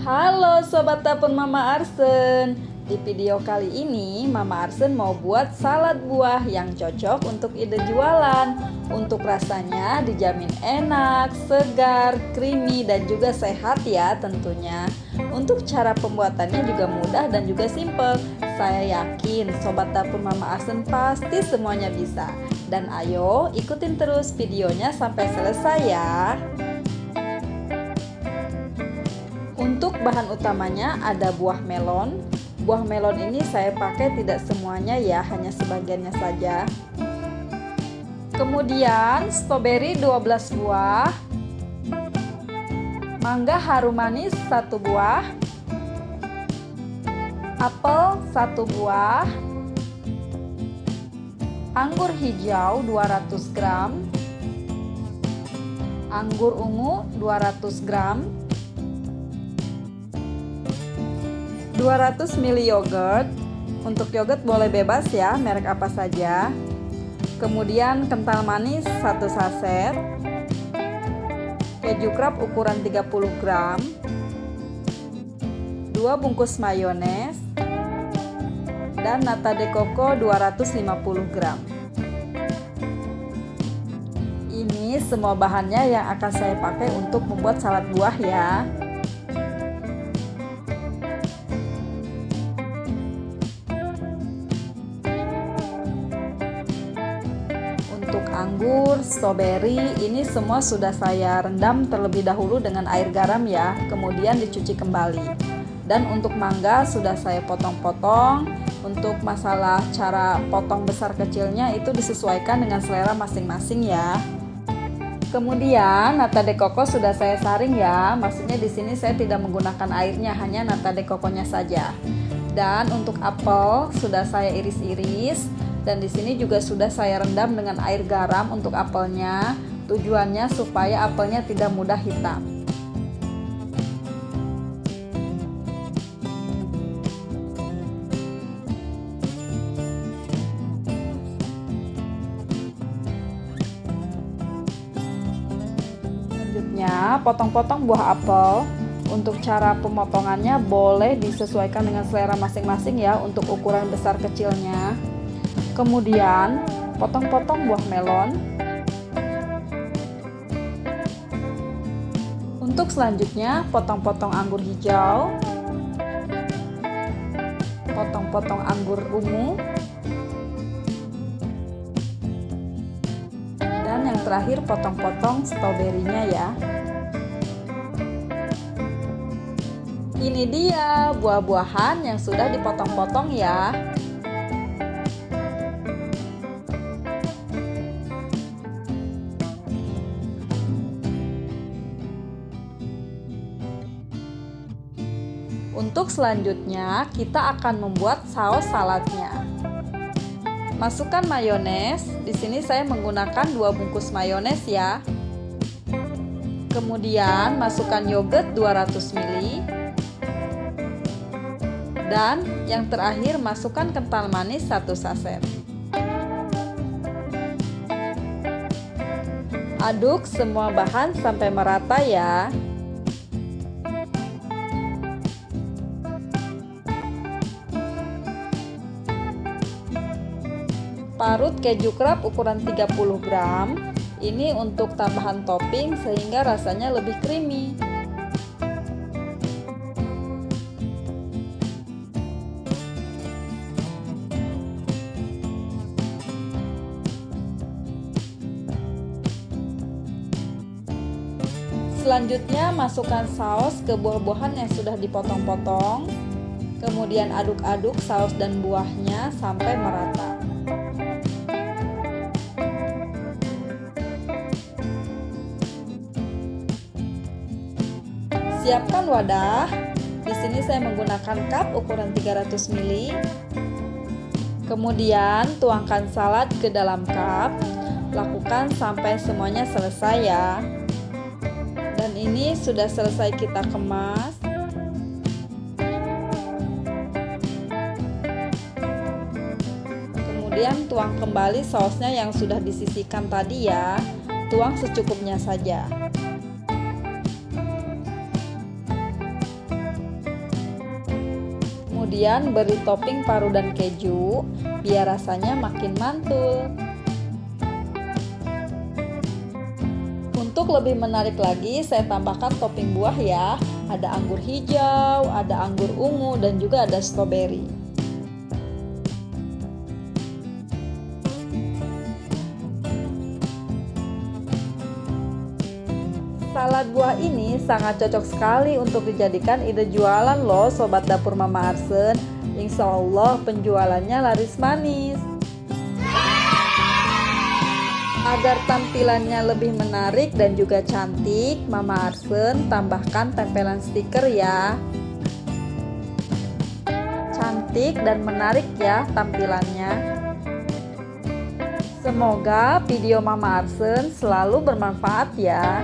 Halo Sobat Dapur Mama Arsen. Di video kali ini Mama Arsen mau buat salad buah yang cocok untuk ide jualan. Untuk rasanya dijamin enak, segar, creamy dan juga sehat ya tentunya. Untuk cara pembuatannya juga mudah dan juga simple. Saya yakin Sobat Dapur Mama Arsen pasti semuanya bisa. Dan ayo ikutin terus videonya sampai selesai ya. Untuk bahan utamanya ada buah melon. Buah melon ini saya pakai tidak semuanya ya, hanya sebagiannya saja. Kemudian stroberi 12 buah. Mangga harum manis 1 buah. Apel 1 buah. Anggur hijau 200 gram. Anggur ungu 200 gram. 200 ml yogurt. Untuk yogurt boleh bebas ya, merek apa saja. Kemudian kental manis 1 saset. Keju krap ukuran 30 gram. 2 bungkus mayones. Dan nata de coco 250 gram. Ini semua bahannya yang akan saya pakai untuk membuat salad buah ya. Untuk anggur, stroberi, ini semua sudah saya rendam terlebih dahulu dengan air garam ya, kemudian dicuci kembali. Dan untuk mangga sudah saya potong-potong. Untuk masalah cara potong besar kecilnya itu disesuaikan dengan selera masing-masing ya. Kemudian nata de coco sudah saya saring ya, maksudnya di sini saya tidak menggunakan airnya, hanya nata de coconya saja. Dan untuk apel sudah saya iris-iris. Dan di sini juga sudah saya rendam dengan air garam untuk apelnya. Tujuannya supaya apelnya tidak mudah hitam. Selanjutnya, potong-potong buah apel. Untuk cara pemotongannya boleh disesuaikan dengan selera masing-masing ya untuk ukuran besar kecilnya. Kemudian potong-potong buah melon. Untuk selanjutnya potong-potong anggur hijau. Potong-potong anggur ungu. Dan yang terakhir potong-potong stroberinya ya. Ini dia buah-buahan yang sudah dipotong-potong ya. Untuk selanjutnya kita akan membuat saus saladnya. Masukkan mayones. Di sini saya menggunakan 2 bungkus mayones ya. Kemudian masukkan yogurt 200 ml. Dan yang terakhir masukkan kental manis 1 saset. Aduk semua bahan sampai merata ya. Parut keju krap ukuran 30 gram. Ini untuk tambahan topping sehingga rasanya lebih creamy. Selanjutnya masukkan saus ke buah-buahan yang sudah dipotong-potong. Kemudian aduk-aduk saus dan buahnya sampai merata. Siapkan wadah. Di sini saya menggunakan cup ukuran 300 ml. Kemudian tuangkan salad ke dalam cup. Lakukan sampai semuanya selesai ya. Dan ini sudah selesai kita kemas. Kemudian tuang kembali sausnya yang sudah disisihkan tadi ya. Tuang secukupnya saja. Kemudian beri topping paru dan keju biar rasanya makin mantul. Untuk lebih menarik lagi, saya tambahkan topping buah ya. Ada anggur hijau, ada anggur ungu, dan juga ada stroberi. Salad buah ini sangat cocok sekali untuk dijadikan ide jualan loh Sobat Dapur Mama Arsen. Insya Allah penjualannya laris manis. Agar tampilannya lebih menarik dan juga cantik, Mama Arsen tambahkan tempelan stiker ya. Cantik dan menarik ya tampilannya. Semoga video Mama Arsen selalu bermanfaat ya.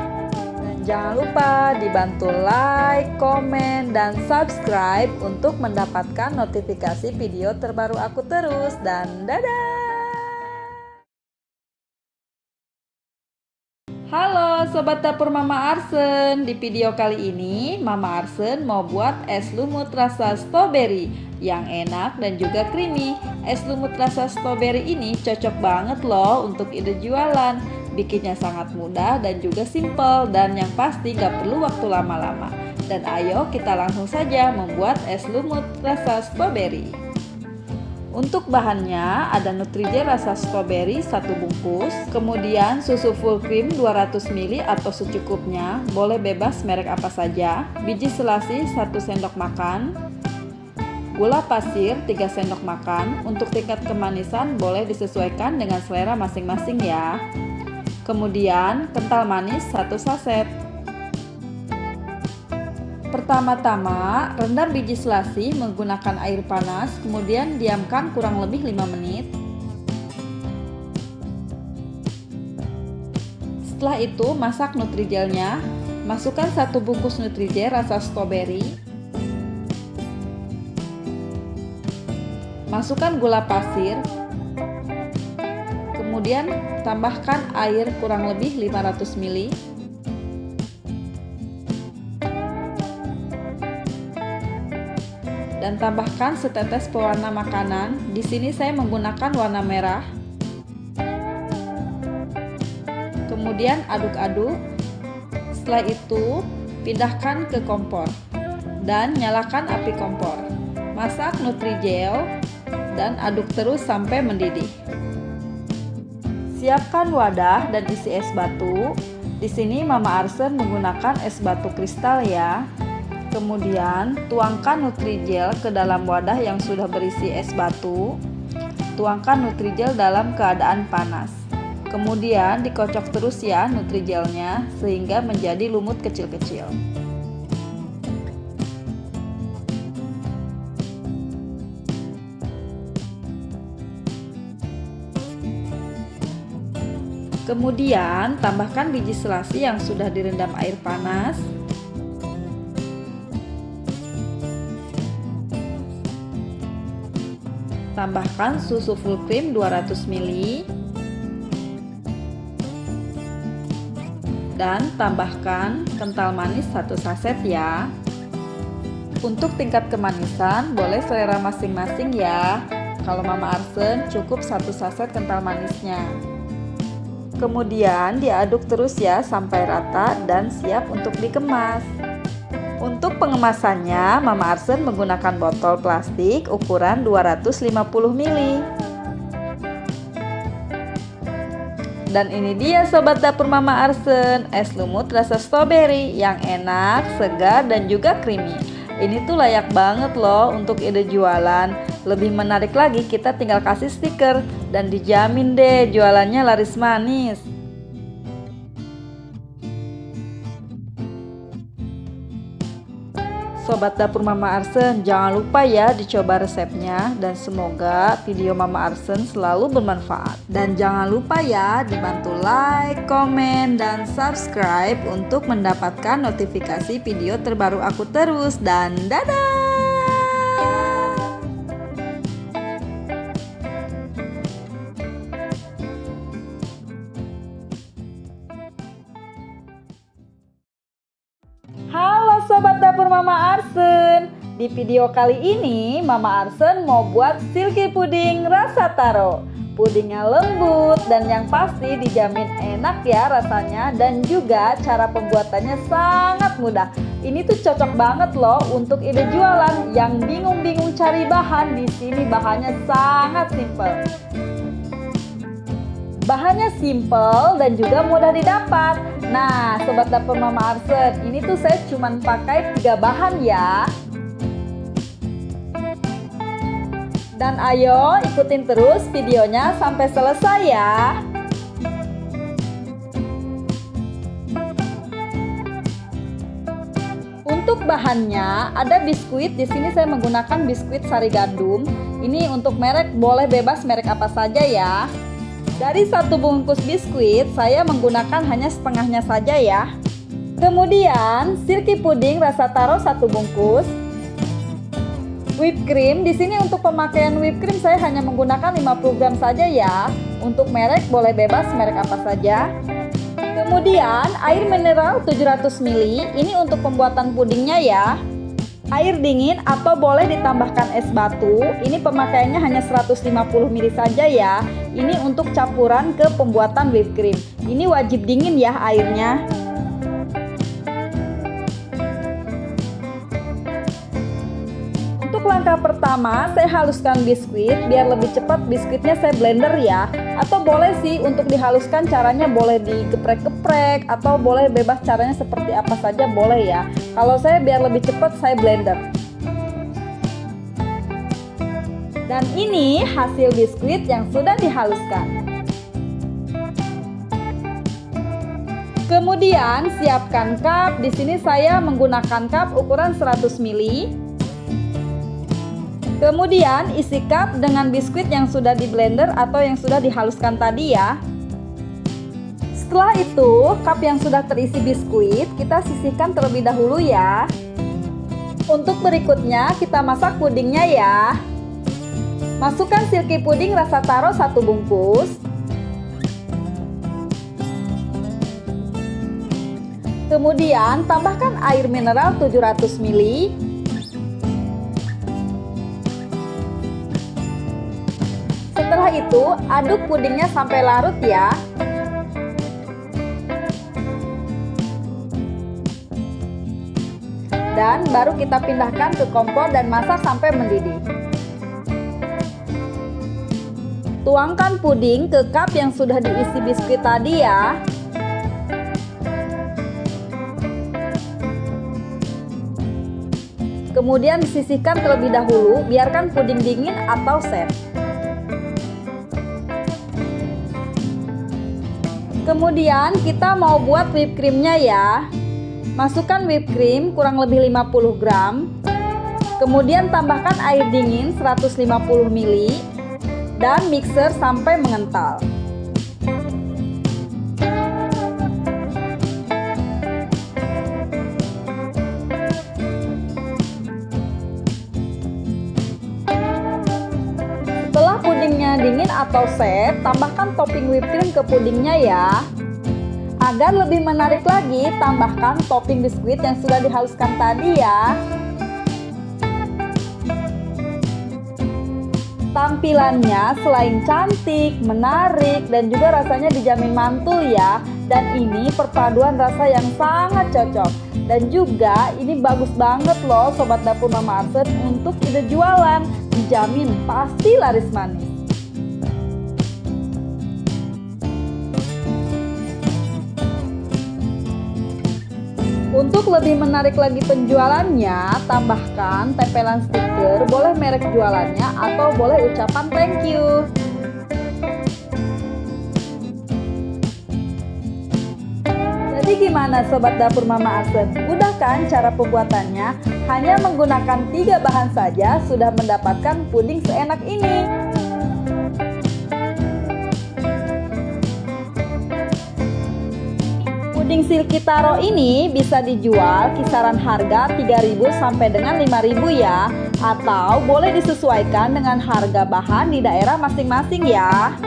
Dan jangan lupa dibantu like, komen, dan subscribe untuk mendapatkan notifikasi video terbaru aku terus. Dan dadah! Halo Sobat Dapur Mama Arsen, di video kali ini Mama Arsen mau buat es lumut rasa stroberi yang enak dan juga creamy. Es lumut rasa stroberi ini cocok banget loh untuk ide jualan. Bikinnya sangat mudah dan juga simple, dan yang pasti gak perlu waktu lama-lama. Dan ayo kita langsung saja membuat es lumut rasa stroberi. Untuk bahannya ada Nutrijel rasa stroberi 1 bungkus, kemudian susu full cream 200 ml atau secukupnya, boleh bebas merek apa saja, biji selasi 1 sendok makan, gula pasir 3 sendok makan. Untuk tingkat kemanisan boleh disesuaikan dengan selera masing-masing ya. Kemudian kental manis 1 saset. Pertama-tama, rendam biji selasi menggunakan air panas, kemudian diamkan kurang lebih 5 menit. Setelah itu, masak Nutrijelnya. Masukkan 1 bungkus Nutrijel rasa stroberi. Masukkan gula pasir. Kemudian tambahkan air kurang lebih 500 ml. Dan tambahkan setetes pewarna makanan. Di sini saya menggunakan warna merah. Kemudian aduk-aduk. Setelah itu, pindahkan ke kompor dan nyalakan api kompor. Masak Nutrijel dan aduk terus sampai mendidih. Siapkan wadah dan isi es batu. Di sini Mama Arsen menggunakan es batu kristal ya. Kemudian tuangkan Nutrijel ke dalam wadah yang sudah berisi es batu. Tuangkan Nutrijel dalam keadaan panas. Kemudian dikocok terus ya Nutrijelnya sehingga menjadi lumut kecil-kecil. Kemudian tambahkan biji selasi yang sudah direndam air panas. Tambahkan susu full cream 200 ml dan tambahkan kental manis 1 saset ya. Untuk tingkat kemanisan boleh selera masing-masing ya. Kalau Mama Arsen cukup 1 saset kental manisnya. Kemudian diaduk terus ya sampai rata dan siap untuk dikemas. Untuk pengemasannya, Mama Arsen menggunakan botol plastik ukuran 250 ml. Dan ini dia Sobat Dapur Mama Arsen, es lumut rasa stroberi yang enak, segar, dan juga creamy. Ini tuh layak banget loh untuk ide jualan. Lebih menarik lagi, kita tinggal kasih stiker dan dijamin deh jualannya laris manis. Sobat Dapur Mama Arsen, jangan lupa ya dicoba resepnya, dan semoga video Mama Arsen selalu bermanfaat. Dan jangan lupa ya dibantu like, komen, dan subscribe untuk mendapatkan notifikasi video terbaru aku terus. Dan dadah! Halo Sobat Dapur Mama Arsen, Di video kali ini Mama Arsen mau buat silky puding rasa taro. Pudingnya lembut dan yang pasti dijamin enak ya rasanya, dan juga cara pembuatannya sangat mudah. Ini tuh cocok banget loh untuk ide jualan yang bingung-bingung cari bahan. Di sini bahannya sangat simple. Bahannya simple dan juga mudah didapat. Nah, sobat dapur Mama Arsen, ini tuh saya cuman pakai 3 bahan ya. Dan ayo ikutin terus videonya sampai selesai ya. Untuk bahannya ada biskuit. Di sini saya menggunakan biskuit sari gandum. Ini untuk merek boleh bebas merek apa saja ya. Dari 1 bungkus biskuit saya menggunakan hanya setengahnya saja ya. Kemudian silky puding rasa taro 1 bungkus. Whipped cream, di sini untuk pemakaian whipped cream saya hanya menggunakan 50 gram saja ya. Untuk merek boleh bebas merek apa saja. Kemudian air mineral 700 ml, ini untuk pembuatan pudingnya ya. Air dingin atau boleh ditambahkan es batu, ini pemakaiannya hanya 150 ml saja ya. Ini untuk campuran ke pembuatan whipped cream. Ini wajib dingin ya airnya. Untuk langkah pertama, saya haluskan biskuit. Biar lebih cepat biskuitnya saya blender ya. Atau boleh sih untuk dihaluskan caranya boleh digeprek-geprek atau boleh bebas caranya seperti apa saja boleh ya. Kalau saya biar lebih cepat saya blender. Dan ini hasil biskuit yang sudah dihaluskan. Kemudian siapkan cup. Di sini saya menggunakan cup ukuran 100 ml. Kemudian isi cup dengan biskuit yang sudah di blender atau yang sudah dihaluskan tadi ya. Setelah itu, cup yang sudah terisi biskuit kita sisihkan terlebih dahulu ya. Untuk berikutnya kita masak pudingnya ya. Masukkan silky puding rasa taro 1 bungkus. Kemudian tambahkan air mineral 700 ml. Setelah itu, aduk pudingnya sampai larut ya. Dan baru kita pindahkan ke kompor dan masak sampai mendidih. Tuangkan puding ke cup yang sudah diisi biskuit tadi ya. Kemudian disisihkan terlebih dahulu, biarkan puding dingin atau set. Kemudian kita mau buat whipped creamnya ya. Masukkan whipped cream kurang lebih 50 gram. Kemudian tambahkan air dingin 150 ml. Dan mixer sampai mengental. Setelah pudingnya dingin atau set, tambahkan topping whipped cream ke pudingnya ya. Agar lebih menarik lagi, tambahkan topping biskuit yang sudah dihaluskan tadi ya. Tampilannya selain cantik, menarik, dan juga rasanya dijamin mantul ya. Dan ini perpaduan rasa yang sangat cocok. Dan juga ini bagus banget loh sobat dapur Mama Arsen untuk ide jualan. Dijamin pasti laris manis. Untuk lebih menarik lagi penjualannya, tambahkan tempelan stiker, boleh merek jualannya atau boleh ucapan thank you. Jadi gimana sobat dapur Mama Arsen? Mudah kan cara pembuatannya? Hanya menggunakan 3 bahan saja sudah mendapatkan puding seenak ini. Puding silky taro ini bisa dijual kisaran harga 3.000 sampai dengan 5.000 ya. Atau boleh disesuaikan dengan harga bahan di daerah masing-masing ya.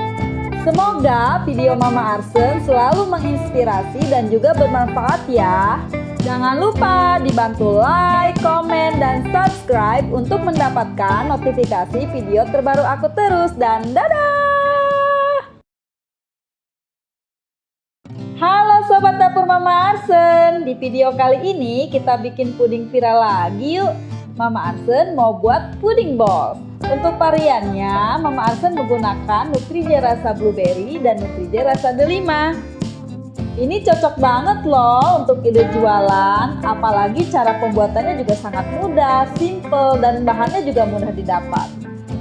Semoga video Mama Arsen selalu menginspirasi dan juga bermanfaat ya. Jangan lupa dibantu like, komen, dan subscribe untuk mendapatkan notifikasi video terbaru aku terus. Dan dadah! Halo Sobat Dapur Mama Arsen, di video kali ini kita bikin puding viral lagi yuk. Mama Arsen mau buat puding balls. Untuk variannya, Mama Arsen menggunakan Nutrija rasa blueberry dan Nutrija rasa delima. Ini cocok banget loh untuk ide jualan, apalagi cara pembuatannya juga sangat mudah, simple, dan bahannya juga mudah didapat.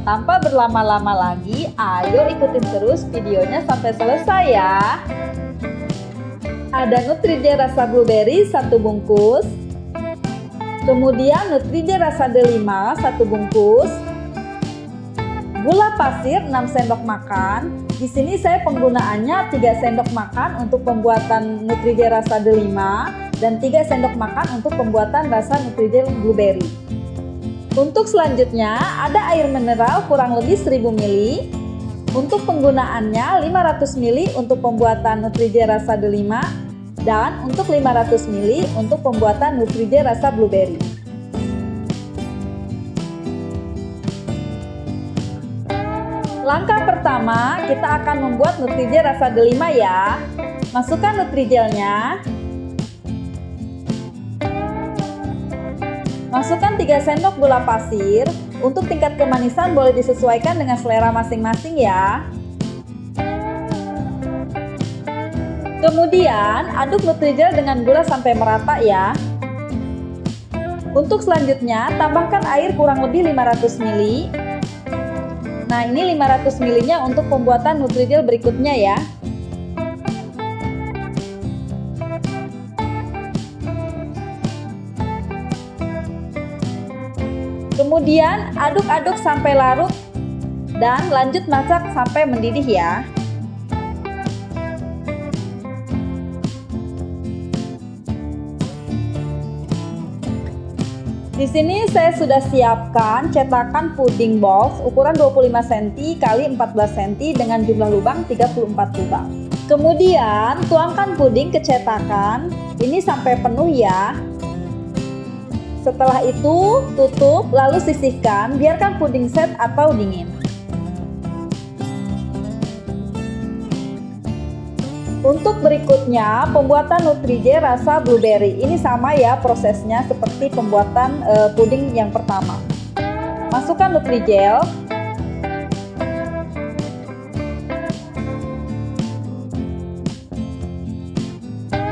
Tanpa berlama-lama lagi, ayo ikutin terus videonya sampai selesai ya. Ada Nutrija rasa blueberry 1 bungkus, kemudian Nutrija rasa delima 1 bungkus, gula pasir 6 sendok makan. Di sini saya penggunaannya 3 sendok makan untuk pembuatan Nutrija rasa delima dan 3 sendok makan untuk pembuatan rasa Nutrija blueberry. Untuk selanjutnya ada air mineral kurang lebih 1000 ml. Untuk penggunaannya 500 ml untuk pembuatan Nutrija rasa delima dan untuk 500 ml untuk pembuatan Nutrija rasa blueberry. Langkah pertama, kita akan membuat Nutrija rasa delima ya. Masukkan Nutrijelnya. Masukkan 3 sendok gula pasir. Untuk tingkat kemanisan boleh disesuaikan dengan selera masing-masing ya. Kemudian, aduk Nutrijel dengan gula sampai merata ya. Untuk selanjutnya, tambahkan air kurang lebih 500 ml. Nah, ini 500 ml-nya untuk pembuatan Nutrijel berikutnya ya. Kemudian aduk-aduk sampai larut dan lanjut masak sampai mendidih ya. Di sini saya sudah siapkan cetakan puding balls ukuran 25 cm x 14 cm dengan jumlah lubang 34 lubang. Kemudian tuangkan puding ke cetakan ini sampai penuh ya. Setelah itu tutup lalu sisihkan, biarkan puding set atau dingin. Untuk berikutnya, pembuatan Nutrija rasa blueberry. Ini sama ya prosesnya seperti pembuatan puding yang pertama. Masukkan Nutrijel.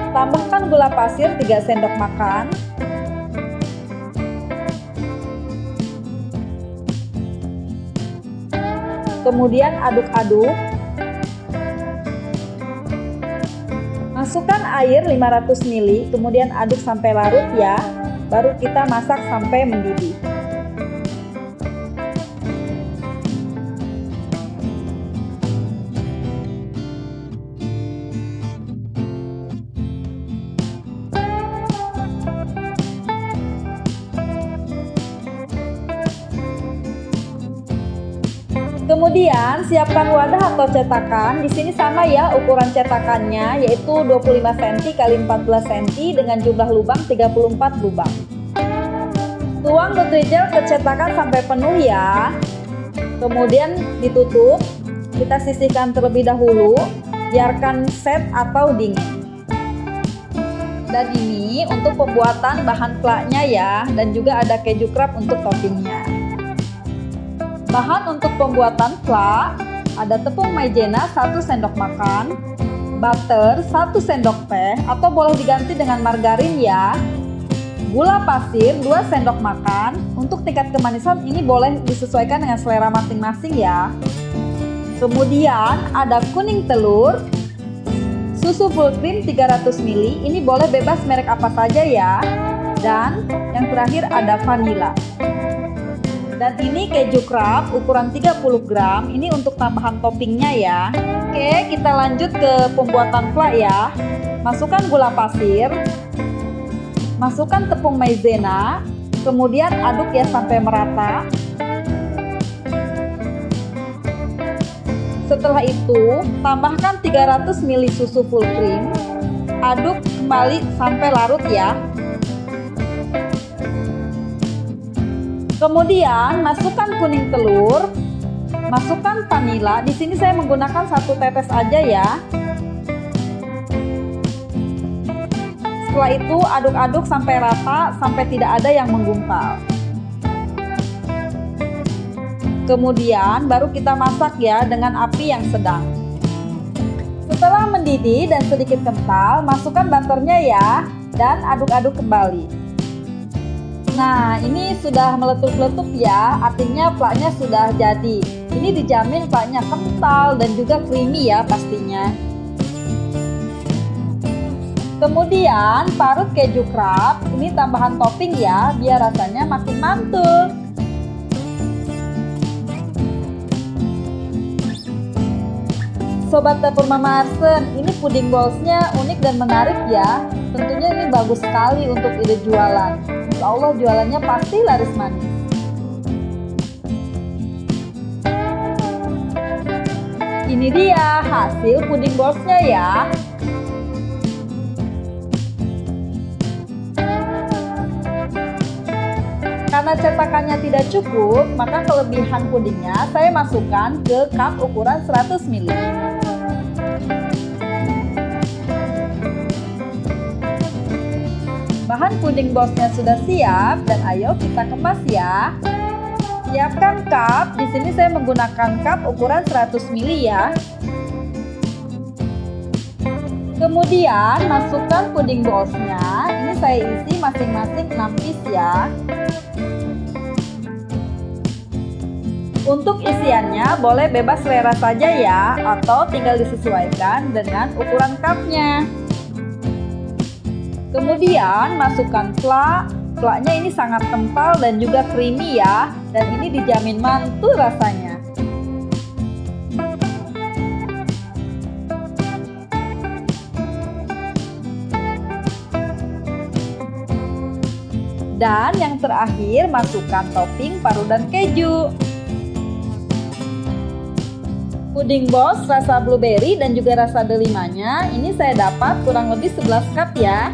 Tambahkan gula pasir 3 sendok makan. Kemudian aduk-aduk. Masukkan air 500 ml, kemudian aduk sampai larut ya. Baru kita masak sampai mendidih. Kemudian siapkan wadah atau cetakan. Di sini sama ya ukuran cetakannya, yaitu 25 cm x 14 cm dengan jumlah lubang 34 lubang. Tuang Nutrijel ke cetakan sampai penuh ya. Kemudian ditutup. Kita sisihkan terlebih dahulu. Biarkan set atau dingin. Dan ini untuk pembuatan bahan flaknya ya, dan juga ada keju krap untuk toppingnya. Bahan untuk pembuatan flak ada tepung maizena 1 sendok makan, butter 1 sendok teh atau boleh diganti dengan margarin ya, gula pasir 2 sendok makan. Untuk tingkat kemanisan ini boleh disesuaikan dengan selera masing-masing ya. Kemudian ada kuning telur, susu full cream 300 ml, ini boleh bebas merek apa saja ya. Dan yang terakhir ada vanila. Dan ini keju krap ukuran 30 gram, ini untuk tambahan toppingnya ya. Oke, kita lanjut ke pembuatan flak ya. Masukkan gula pasir, masukkan tepung maizena, kemudian aduk ya sampai merata. Setelah itu, tambahkan 300 ml susu full cream, aduk kembali sampai larut ya. Kemudian masukkan kuning telur, masukkan vanila. Di sini saya menggunakan 1 tetes aja ya. Setelah itu aduk-aduk sampai rata, sampai tidak ada yang menggumpal. Kemudian baru kita masak ya dengan api yang sedang. Setelah mendidih dan sedikit kental, masukkan butternya ya dan aduk-aduk kembali. Nah, ini sudah meletup-letup ya, artinya plaknya sudah jadi. Ini dijamin plaknya kental dan juga creamy ya pastinya. Kemudian parut keju krab, ini tambahan topping ya biar rasanya makin mantul. Sobat dapur Mama Arsen, ini puding bowlsnya unik dan menarik ya. Tentunya ini bagus sekali untuk ide jualan. Insya Allah jualannya pasti laris manis. Ini dia hasil puding bowlsnya ya. Karena cetakannya tidak cukup, maka kelebihan pudingnya saya masukkan ke cup ukuran 100 ml. Bahan puding bowlsnya sudah siap dan ayo kita kemas ya. Siapkan cup, di sini saya menggunakan cup ukuran 100 ml ya. Kemudian masukkan puding bowlsnya, ini saya isi masing-masing 6 piece ya. Untuk isiannya boleh bebas selera saja ya, atau tinggal disesuaikan dengan ukuran cupnya. Kemudian masukkan flak. Flaknya ini sangat kental dan juga creamy ya, dan ini dijamin mantul rasanya. Dan yang terakhir masukkan topping parutan keju. Puding bowls rasa blueberry dan juga rasa delimanya ini saya dapat kurang lebih 11 cup ya.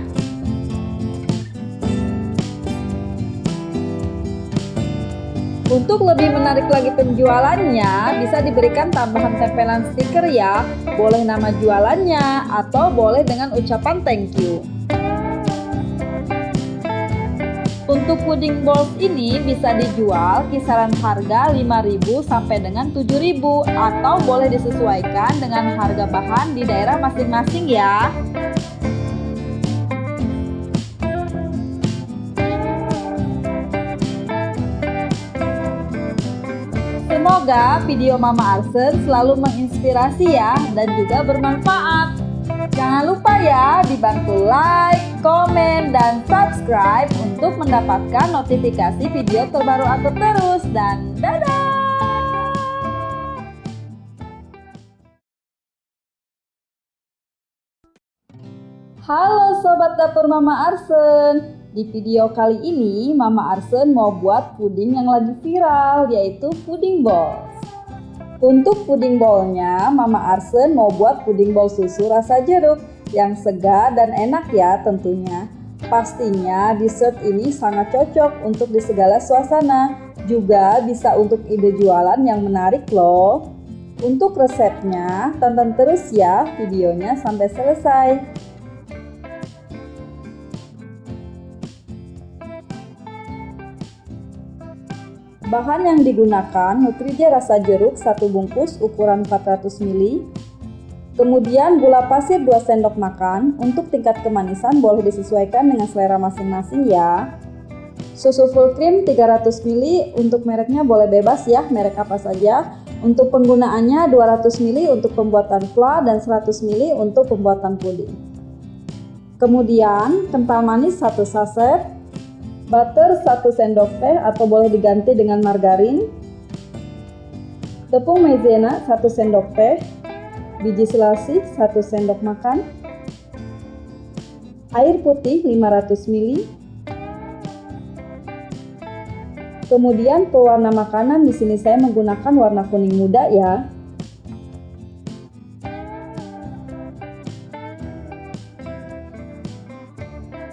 Untuk lebih menarik lagi penjualannya, bisa diberikan tambahan tempelan stiker ya. Boleh nama jualannya atau boleh dengan ucapan thank you. Untuk puding bowls ini bisa dijual kisaran harga 5.000 sampai dengan 7.000 atau boleh disesuaikan dengan harga bahan di daerah masing-masing ya. Semoga video Mama Arsen selalu menginspirasi ya dan juga bermanfaat. Jangan lupa ya dibantu like, komen, dan subscribe untuk mendapatkan notifikasi video terbaru aku terus. Dan dadah! Halo Sobat Dapur Mama Arsen. Di video kali ini Mama Arsen mau buat puding yang lagi viral, yaitu puding bowls. Untuk puding bowlnya, Mama Arsen mau buat puding bowl susu rasa jeruk yang segar dan enak ya tentunya. Pastinya dessert ini sangat cocok untuk di segala suasana, juga bisa untuk ide jualan yang menarik loh. Untuk resepnya, tonton terus ya videonya sampai selesai. Bahan yang digunakan Nutrija rasa jeruk 1 bungkus ukuran 400 ml. Kemudian gula pasir 2 sendok makan. Untuk tingkat kemanisan boleh disesuaikan dengan selera masing-masing ya. Susu full cream 300 ml. Untuk mereknya boleh bebas ya, merek apa saja. Untuk penggunaannya 200 ml untuk pembuatan flan dan 100 ml untuk pembuatan puding. Kemudian kental manis 1 saset. Butter 1 sendok teh atau boleh diganti dengan margarin. Tepung maizena 1 sendok teh. Biji selasih 1 sendok makan. Air putih 500 ml. Kemudian pewarna makanan di sini saya menggunakan warna kuning muda ya.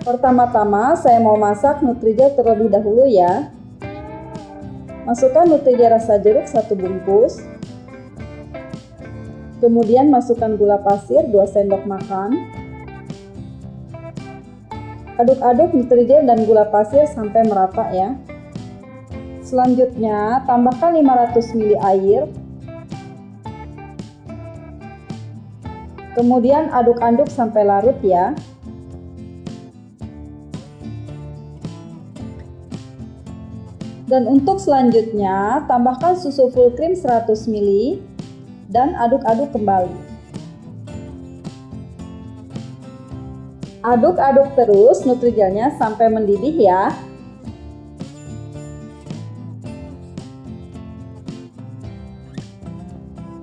Pertama-tama saya mau masak Nutrija terlebih dahulu ya. Masukkan Nutrijel rasa jeruk 1 bungkus. Kemudian masukkan gula pasir 2 sendok makan. Aduk-aduk Nutrijel dan gula pasir sampai merata ya. Selanjutnya, tambahkan 500 ml air. Kemudian aduk-aduk sampai larut ya. Dan untuk selanjutnya, tambahkan susu full cream 100 ml dan aduk-aduk kembali. Aduk-aduk terus Nutrijelnya sampai mendidih ya.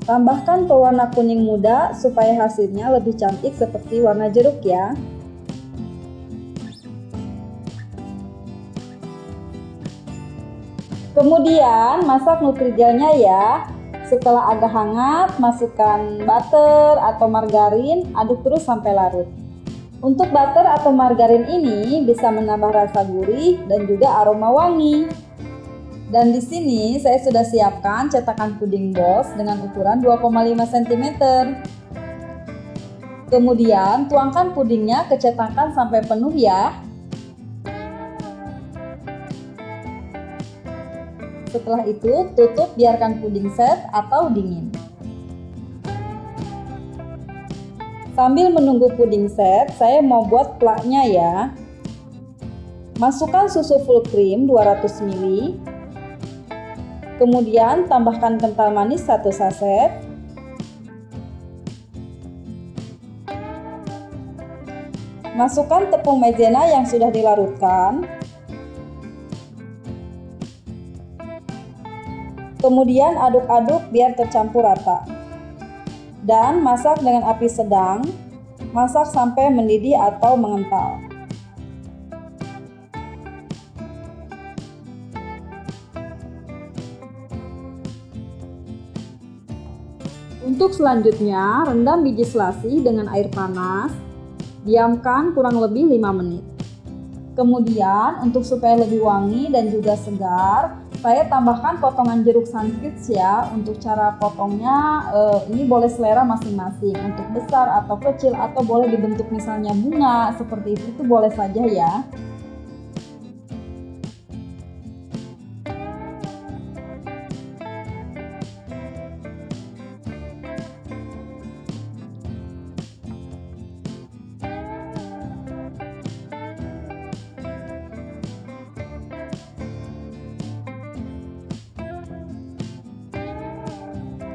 Tambahkan pewarna kuning muda supaya hasilnya lebih cantik seperti warna jeruk ya. Kemudian masak Nutrijelnya ya. Setelah agak hangat, masukkan butter atau margarin, aduk terus sampai larut. Untuk butter atau margarin ini bisa menambah rasa gurih dan juga aroma wangi. Dan di sini saya sudah siapkan cetakan puding balls dengan ukuran 2,5 cm. Kemudian tuangkan pudingnya ke cetakan sampai penuh ya. Setelah itu tutup, biarkan puding set atau dingin. Sambil menunggu puding set, saya mau buat plaknya ya. Masukkan susu full cream 200 ml. Kemudian tambahkan kental manis 1 saset. Masukkan tepung maizena yang sudah dilarutkan. Kemudian aduk-aduk biar tercampur rata. Dan masak dengan api sedang, masak sampai mendidih atau mengental. Untuk selanjutnya, rendam biji selasih dengan air panas. Diamkan kurang lebih 5 menit. Kemudian untuk supaya lebih wangi dan juga segar, saya tambahkan potongan jeruk sandwich ya. Untuk cara potongnya ini boleh selera masing-masing. Untuk besar atau kecil atau boleh dibentuk misalnya bunga seperti itu boleh saja ya.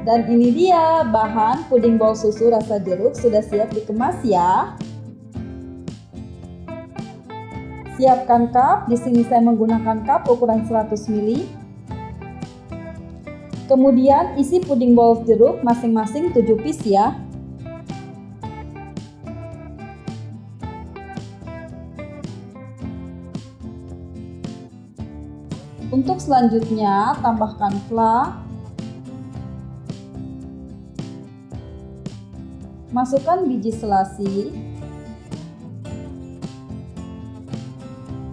Dan ini dia bahan puding bowl susu rasa jeruk sudah siap dikemas ya. Siapkan cup, di sini saya menggunakan cup ukuran 100 ml. Kemudian isi puding bowl jeruk masing-masing 7 piece ya. Untuk selanjutnya tambahkan fla. Masukkan biji selasih.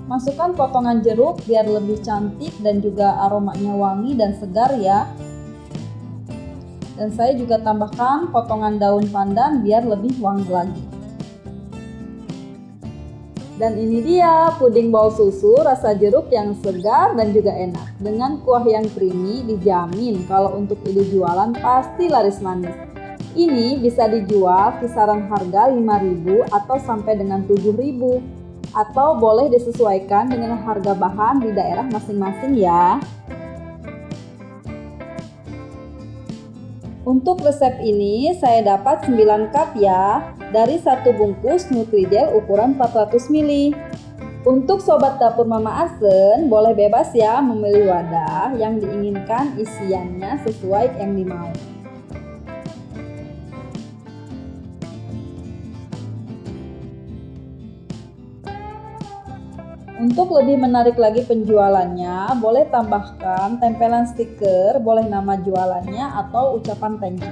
Masukkan potongan jeruk biar lebih cantik dan juga aromanya wangi dan segar ya. Dan saya juga tambahkan potongan daun pandan biar lebih wangi lagi. Dan ini dia puding bowl susu rasa jeruk yang segar dan juga enak. Dengan kuah yang creamy, dijamin kalau untuk ide jualan pasti laris manis. Ini bisa dijual kisaran harga 5.000 atau sampai dengan 7.000, atau boleh disesuaikan dengan harga bahan di daerah masing-masing ya. Untuk resep ini saya dapat 9 cup ya, dari 1 bungkus Nutrijel ukuran 400 ml. Untuk sobat dapur Mama Arsen, boleh bebas ya memilih wadah yang diinginkan isiannya sesuai yang dimau. Untuk lebih menarik lagi penjualannya, boleh tambahkan tempelan stiker, boleh nama jualannya atau ucapan thank you.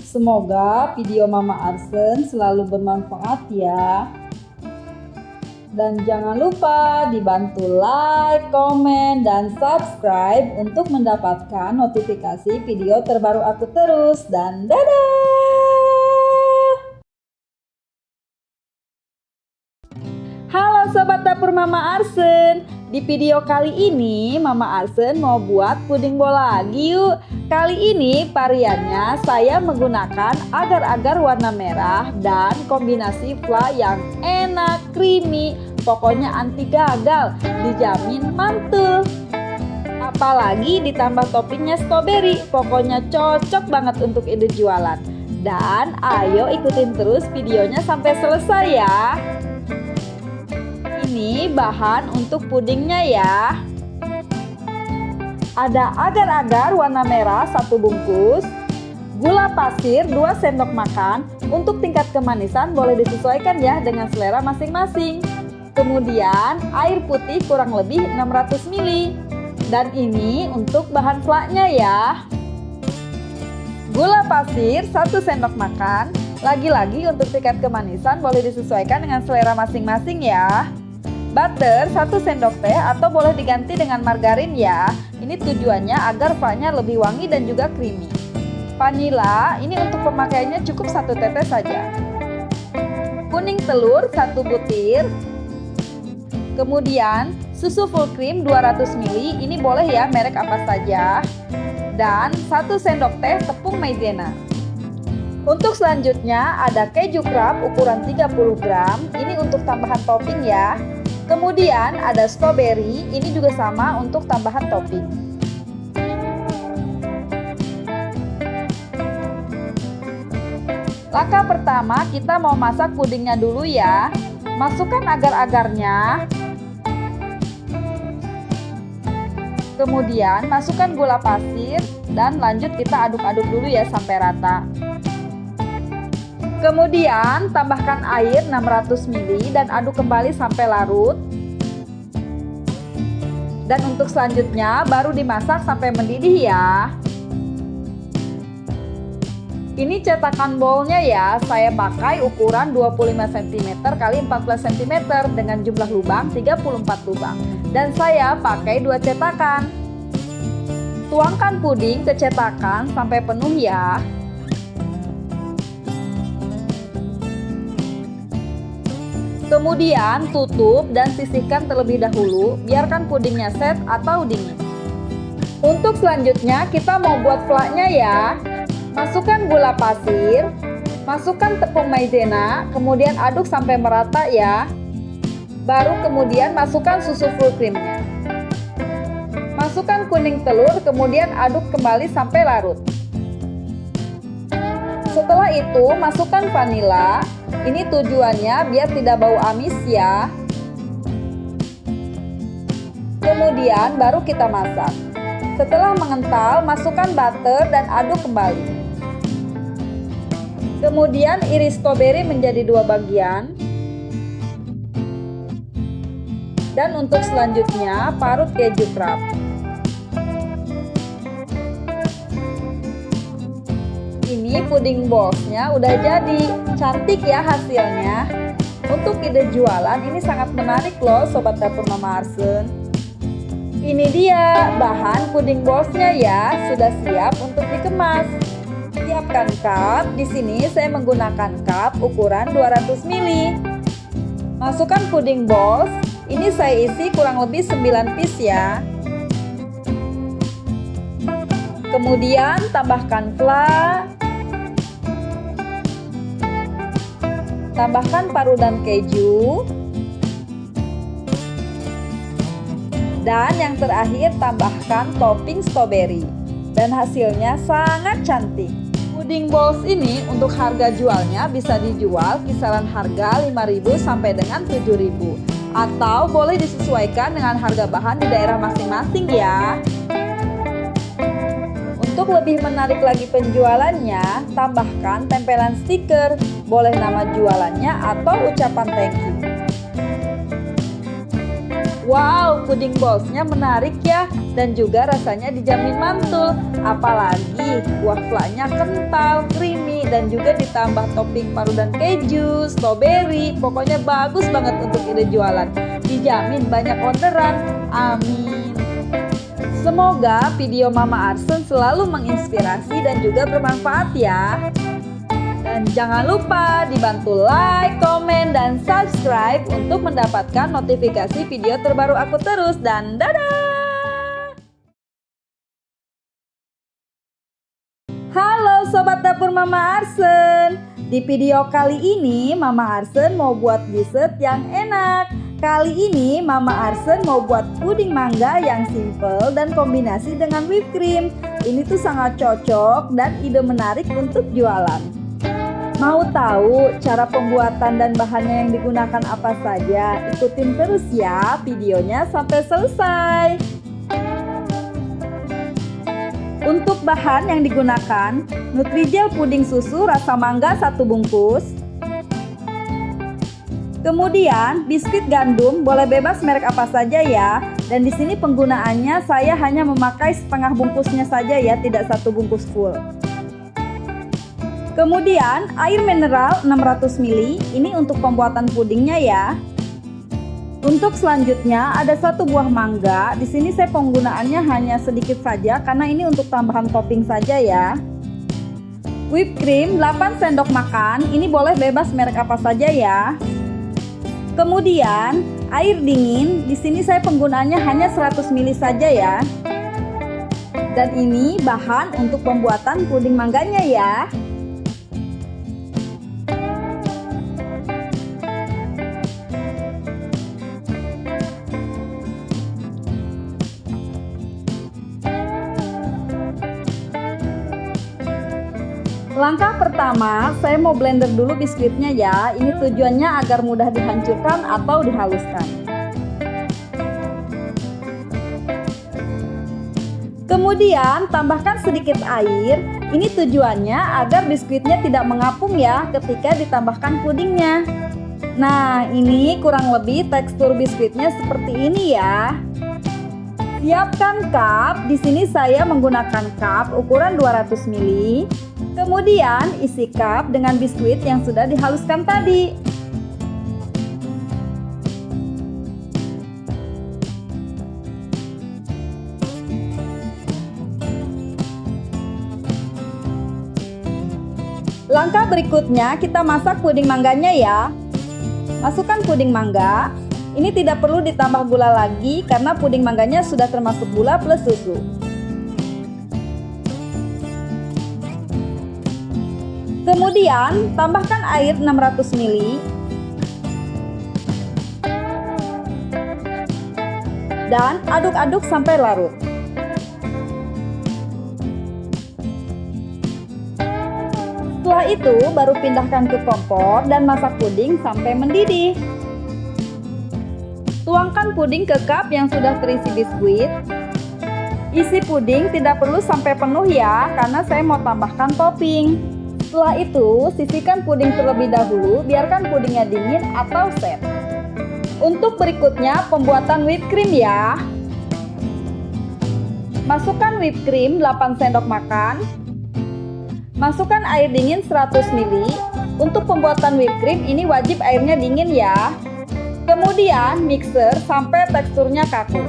Semoga video Mama Arsen selalu bermanfaat ya. Dan jangan lupa dibantu like, komen, dan subscribe untuk mendapatkan notifikasi video terbaru aku terus. Dan dadah! Halo Sobat Dapur Mama Arsen. Di video kali ini Mama Arsen mau buat puding bol lagi yuk. Kali ini variannya saya menggunakan agar-agar warna merah dan kombinasi fla yang enak, creamy. Pokoknya anti gagal, dijamin mantul. Apalagi ditambah toppingnya stroberi, pokoknya cocok banget untuk ide jualan. Dan ayo ikutin terus videonya sampai selesai ya. Ini bahan untuk pudingnya ya. Ada agar-agar warna merah 1 bungkus, gula pasir 2 sendok makan. Untuk tingkat kemanisan boleh disesuaikan ya dengan selera masing-masing. Kemudian air putih kurang lebih 600 ml. Dan ini untuk bahan flaknya ya. Gula pasir 1 sendok makan. Lagi-lagi untuk tingkat kemanisan boleh disesuaikan dengan selera masing-masing ya. Butter 1 sendok teh atau boleh diganti dengan margarin ya. Ini tujuannya agar flaknya lebih wangi dan juga creamy. Vanila ini untuk pemakaiannya cukup 1 tetes saja. Kuning telur 1 butir. Kemudian susu full cream 200 ml. Ini boleh ya merek apa saja. Dan 1 sendok teh tepung maizena. Untuk selanjutnya ada keju krap ukuran 30 gram. Ini untuk tambahan topping ya. Kemudian ada stroberi, ini juga sama untuk tambahan topping. Langkah pertama kita mau masak pudingnya dulu ya. Masukkan agar-agarnya. Kemudian masukkan gula pasir dan lanjut kita aduk-aduk dulu ya sampai rata. Kemudian tambahkan air 600 ml dan aduk kembali sampai larut. Dan untuk selanjutnya baru dimasak sampai mendidih ya. Ini cetakan bolnya ya, saya pakai ukuran 25 cm x 14 cm dengan jumlah lubang 34 lubang. Dan saya pakai 2 cetakan. Tuangkan puding ke cetakan sampai penuh ya. Kemudian tutup dan sisihkan terlebih dahulu, biarkan pudingnya set atau dingin. Untuk selanjutnya kita mau buat flaknya ya. Masukkan gula pasir, masukkan tepung maizena, kemudian aduk sampai merata ya. Baru kemudian masukkan susu full creamnya. Masukkan kuning telur, kemudian aduk kembali sampai larut. Setelah itu masukkan vanila. Ini tujuannya biar tidak bau amis ya. Kemudian baru kita masak. Setelah mengental, masukkan butter dan aduk kembali. Kemudian iris stroberi menjadi 2 bagian. Dan untuk selanjutnya parut keju krap. Ini puding bowlsnya udah jadi. Cantik ya hasilnya. Untuk ide jualan ini sangat menarik loh Sobat Dapur Mama Arsen. Ini dia bahan puding bowlsnya ya, sudah siap untuk dikemas. Siapkan cup. Di sini saya menggunakan cup ukuran 200 ml. Masukkan puding bowls. Ini saya isi kurang lebih 9 piece ya. Kemudian tambahkan fla. Tambahkan parutan keju. Dan yang terakhir tambahkan topping stroberi. Dan hasilnya sangat cantik. Puding bowls ini untuk harga jualnya bisa dijual kisaran harga 5.000 sampai dengan 7.000. Atau boleh disesuaikan dengan harga bahan di daerah masing-masing ya. Untuk lebih menarik lagi penjualannya, tambahkan tempelan stiker, boleh nama jualannya atau ucapan thank you. Wow, puding ballsnya menarik ya, dan juga rasanya dijamin mantul. Apalagi buah flanya kental, creamy, dan juga ditambah topping paru dan keju, strawberry. Pokoknya bagus banget untuk ide jualan. Dijamin banyak orderan. Amin. Semoga video Mama Arsen selalu menginspirasi dan juga bermanfaat ya. Dan jangan lupa dibantu like, komen, dan subscribe untuk mendapatkan notifikasi video terbaru aku terus. Dan dadah! Halo Sobat Dapur Mama Arsen. Di video kali ini Mama Arsen mau buat dessert yang enak. Kali ini Mama Arsen mau buat puding mangga yang simple dan kombinasi dengan whipped cream. Ini tuh sangat cocok dan ide menarik untuk jualan. Mau tahu cara pembuatan dan bahannya yang digunakan apa saja? Ikutin terus ya videonya sampai selesai. Untuk bahan yang digunakan, Nutrijel puding susu rasa mangga 1 bungkus. Kemudian biskuit gandum boleh bebas merek apa saja ya. Dan di sini penggunaannya saya hanya memakai setengah bungkusnya saja ya, tidak 1 bungkus full. Kemudian air mineral 600 ml, ini untuk pembuatan pudingnya ya. Untuk selanjutnya ada 1 buah mangga. Di sini saya penggunaannya hanya sedikit saja karena ini untuk tambahan topping saja ya. Whipped cream 8 sendok makan, ini boleh bebas merek apa saja ya. Kemudian air dingin, di sini saya penggunaannya hanya 100 ml saja ya. Dan ini bahan untuk pembuatan puding mangganya ya. Langkah pertama, saya mau blender dulu biskuitnya ya. Ini tujuannya agar mudah dihancurkan atau dihaluskan. Kemudian tambahkan sedikit air. Ini tujuannya agar biskuitnya tidak mengapung ya ketika ditambahkan pudingnya. Nah, ini kurang lebih tekstur biskuitnya seperti ini ya. Siapkan cup. Di sini saya menggunakan cup ukuran 200 ml. Kemudian isi cup dengan biskuit yang sudah dihaluskan tadi. Langkah berikutnya kita masak puding mangganya ya. Masukkan puding mangga. Ini tidak perlu ditambah gula lagi karena puding mangganya sudah termasuk gula plus susu. Kemudian tambahkan air 600 ml dan aduk-aduk sampai larut. Setelah itu baru pindahkan ke kompor dan masak puding sampai mendidih. Tuangkan puding ke cup yang sudah terisi biskuit. Isi puding tidak perlu sampai penuh ya, karena saya mau tambahkan topping. Setelah itu, sisihkan puding terlebih dahulu, biarkan pudingnya dingin atau set. Untuk berikutnya, pembuatan whipped cream ya. Masukkan whipped cream 8 sendok makan. Masukkan air dingin 100 ml. Untuk pembuatan whipped cream ini wajib airnya dingin ya. Kemudian mixer sampai teksturnya kaku.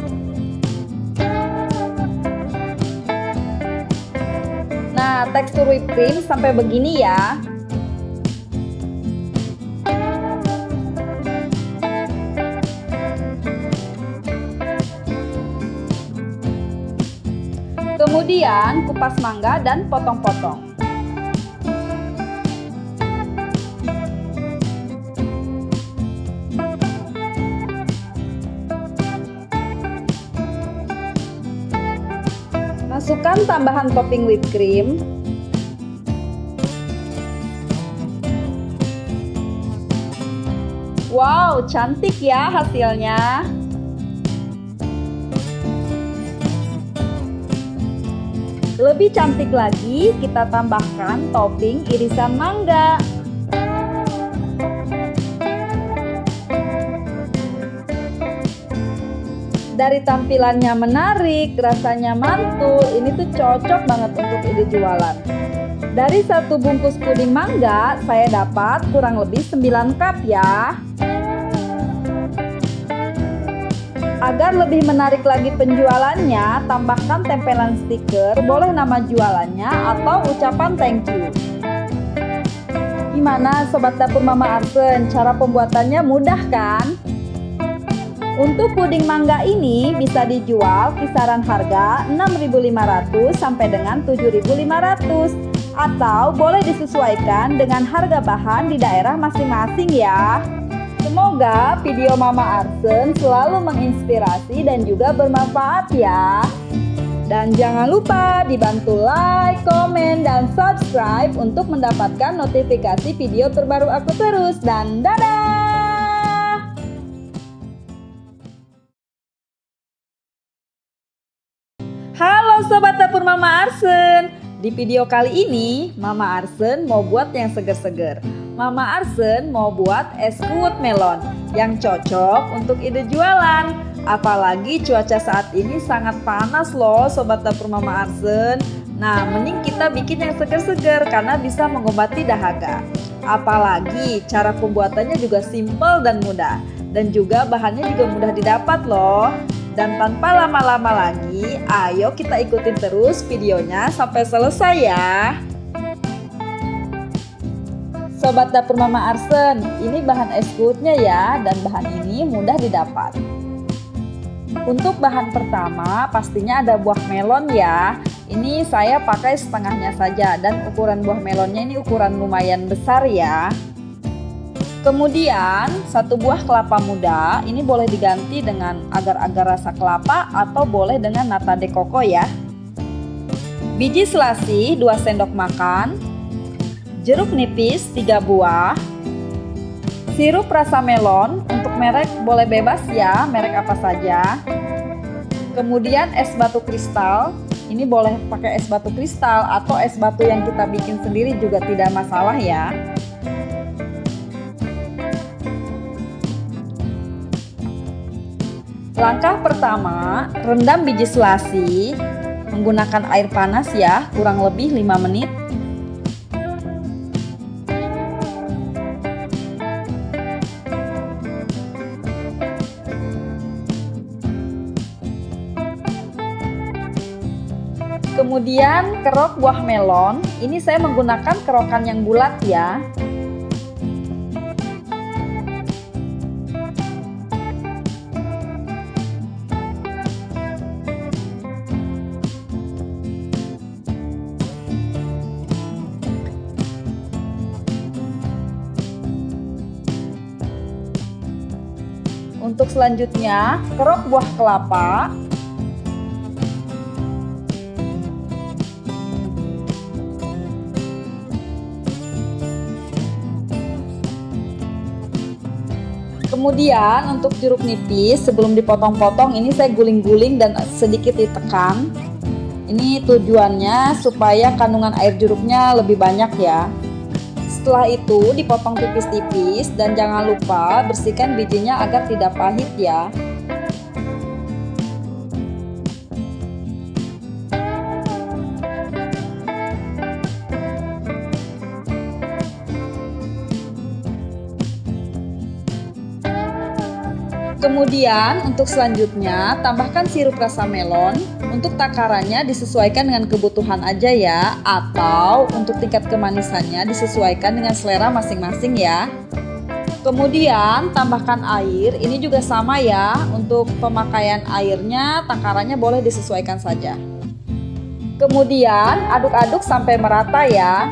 Nah, tekstur whipped cream sampai begini ya. Kemudian kupas mangga dan potong-potong. Masukkan tambahan topping whipped cream. Wow, cantik ya hasilnya. Lebih cantik lagi, kita tambahkan topping irisan mangga. Dari tampilannya menarik, rasanya mantul, ini tuh cocok banget untuk ide jualan. Dari satu bungkus puding mangga, saya dapat kurang lebih 9 cup ya. Agar lebih menarik lagi penjualannya, tambahkan tempelan stiker, boleh nama jualannya atau ucapan thank you. Gimana Sobat Dapur Mama Arsen? Cara pembuatannya mudah kan? Untuk puding mangga ini bisa dijual kisaran harga 6.500 sampai dengan 7.500 atau boleh disesuaikan dengan harga bahan di daerah masing-masing ya. Semoga video Mama Arsen selalu menginspirasi dan juga bermanfaat ya. Dan jangan lupa dibantu like, komen, dan subscribe untuk mendapatkan notifikasi video terbaru aku terus. Dan dadah! Halo Sobat Dapur Mama Arsen. Di video kali ini Mama Arsen mau buat yang seger-seger. Mama Arsen mau buat es kuut melon yang cocok untuk ide jualan. Apalagi cuaca saat ini sangat panas loh Sobat Dapur Mama Arsen. Nah, mending kita bikin yang seger-seger karena bisa mengobati dahaga. Apalagi cara pembuatannya juga simpel dan mudah. Dan juga bahannya juga mudah didapat loh. Dan tanpa lama-lama lagi, ayo kita ikutin terus videonya sampai selesai ya. Sobat Dapur Mama Arsen, ini bahan es kuutnya ya, dan bahan ini mudah didapat. Untuk bahan pertama pastinya ada buah melon ya. Ini saya pakai setengahnya saja dan ukuran buah melonnya ini ukuran lumayan besar ya. Kemudian satu buah kelapa muda, ini boleh diganti dengan agar-agar rasa kelapa atau boleh dengan nata de coco ya. Biji selasih 2 sendok makan. Jeruk nipis 3 buah. Sirup rasa melon, untuk merek boleh bebas ya, merek apa saja. Kemudian es batu kristal, ini boleh pakai es batu kristal atau es batu yang kita bikin sendiri juga tidak masalah ya. Langkah pertama, rendam biji selasih menggunakan air panas ya, kurang lebih 5 menit. Kemudian kerok buah melon, ini saya menggunakan kerokan yang bulat ya. Untuk selanjutnya, kerok buah kelapa. Kemudian untuk jeruk nipis sebelum dipotong-potong ini saya guling-guling dan sedikit ditekan. Ini tujuannya supaya kandungan air jeruknya lebih banyak ya. Setelah itu dipotong tipis-tipis dan jangan lupa bersihkan bijinya agar tidak pahit ya. Kemudian untuk selanjutnya tambahkan sirup rasa melon. Untuk takarannya disesuaikan dengan kebutuhan aja ya, atau untuk tingkat kemanisannya disesuaikan dengan selera masing-masing ya. Kemudian tambahkan air, ini juga sama ya. Untuk pemakaian airnya takarannya boleh disesuaikan saja. Kemudian aduk-aduk sampai merata ya.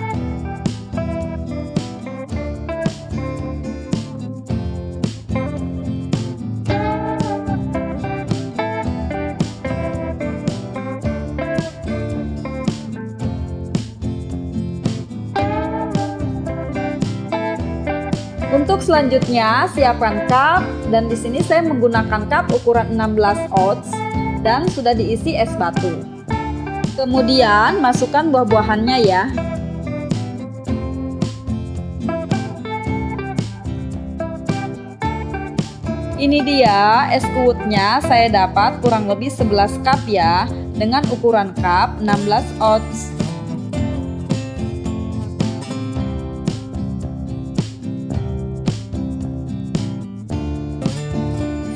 Untuk selanjutnya siapkan cup dan di sini saya menggunakan cup ukuran 16 ounce dan sudah diisi es batu. Kemudian masukkan buah-buahannya ya. Ini dia es kuwutnya, saya dapat kurang lebih 11 cup ya, dengan ukuran cup 16 ounce.